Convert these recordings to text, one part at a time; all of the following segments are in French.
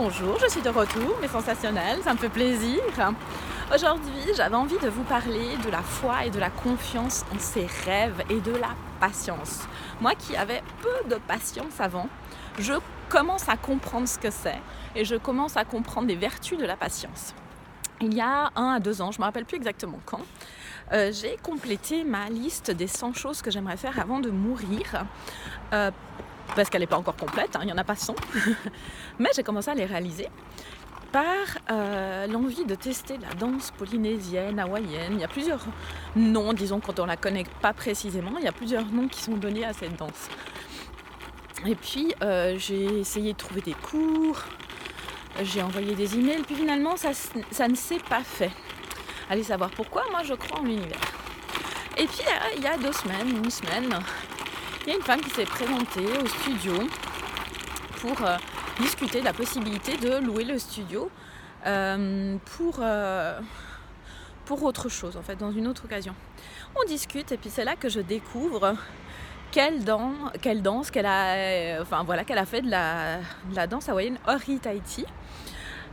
bonjour, je suis de retour, mais sensationnel, ça me fait plaisir. Aujourd'hui, j'avais envie de vous parler de la foi et de la confiance en ses rêves et de la patience. Moi qui avais peu de patience avant, je commence à comprendre ce que c'est et je commence à comprendre les vertus de la patience. Il y a 1 à 2 ans, je ne me rappelle plus exactement quand, j'ai complété ma liste des 100 choses que j'aimerais faire avant de mourir. Parce qu'elle n'est pas encore complète, il n'y en a pas 100. Mais j'ai commencé à les réaliser par l'envie de tester la danse polynésienne, hawaïenne. Il y a plusieurs noms, disons, quand on ne la connaît pas précisément, il y a plusieurs noms qui sont donnés à cette danse. Et puis, j'ai essayé de trouver des cours, j'ai envoyé des emails, puis finalement, ça ne s'est pas fait. Allez savoir pourquoi, moi je crois en l'univers. Et puis, il y a 2 semaines, une semaine, il y a une femme qui s'est présentée au studio pour discuter de la possibilité de louer le studio pour autre chose, en fait, dans une autre occasion. On discute et puis c'est là que je découvre qu'elle a fait de la danse hawaïenne Ori Tahiti.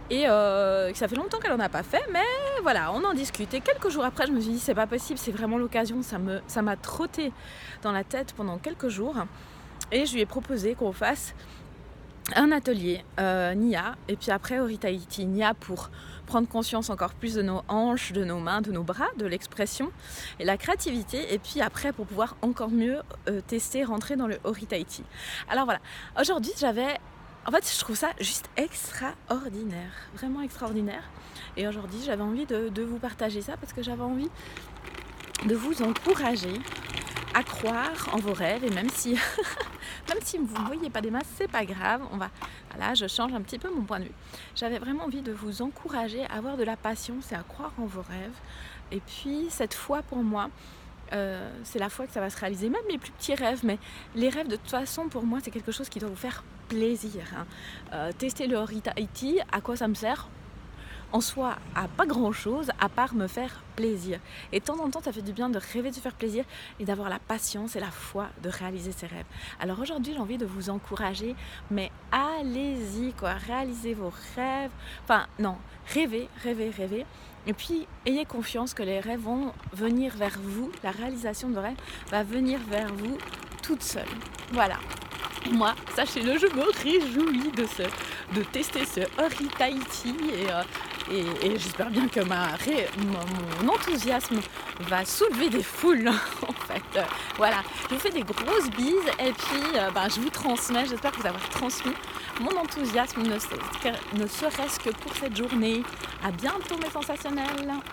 Et ça fait longtemps qu'elle n'en a pas fait, mais voilà, on en discute. Et quelques jours après, je me suis dit, c'est pas possible, c'est vraiment l'occasion. Ça m'a trotté dans la tête pendant quelques jours. Et je lui ai proposé qu'on fasse un atelier Nia, et puis après Ori Tahiti. Nia pour prendre conscience encore plus de nos hanches, de nos mains, de nos bras, de l'expression et la créativité. Et puis après, pour pouvoir encore mieux tester, rentrer dans le Ori Tahiti. Alors voilà, aujourd'hui, en fait, je trouve ça juste extraordinaire, vraiment extraordinaire. Et aujourd'hui, j'avais envie de vous partager ça parce que j'avais envie de vous encourager à croire en vos rêves. Et même si vous ne voyez pas des masses, c'est pas grave. Voilà, je change un petit peu mon point de vue. J'avais vraiment envie de vous encourager à avoir de la patience et à croire en vos rêves. Et puis, cette foi pour moi, c'est la foi que ça va se réaliser, même les plus petits rêves, mais les rêves de toute façon pour moi c'est quelque chose qui doit vous faire plaisir. Tester le Ori Tahiti, à quoi ça me sert ? En soi, à pas grand chose à part me faire plaisir. Et de temps en temps, ça fait du bien de rêver de se faire plaisir et d'avoir la patience et la foi de réaliser ses rêves. Alors aujourd'hui, j'ai envie de vous encourager, mais allez-y, réalisez vos rêves. Enfin, non, rêvez. Et puis, ayez confiance que les rêves vont venir vers vous. La réalisation de vos rêves va venir vers vous toute seule. Voilà. Moi, sachez-le, je me réjouis de tester ce Ori Tahiti et j'espère bien que mon enthousiasme va soulever des foules en fait. Voilà, je vous fais des grosses bises et puis je vous transmets, j'espère que vous avez transmis mon enthousiasme ne serait-ce que pour cette journée. À bientôt mes sensationnels.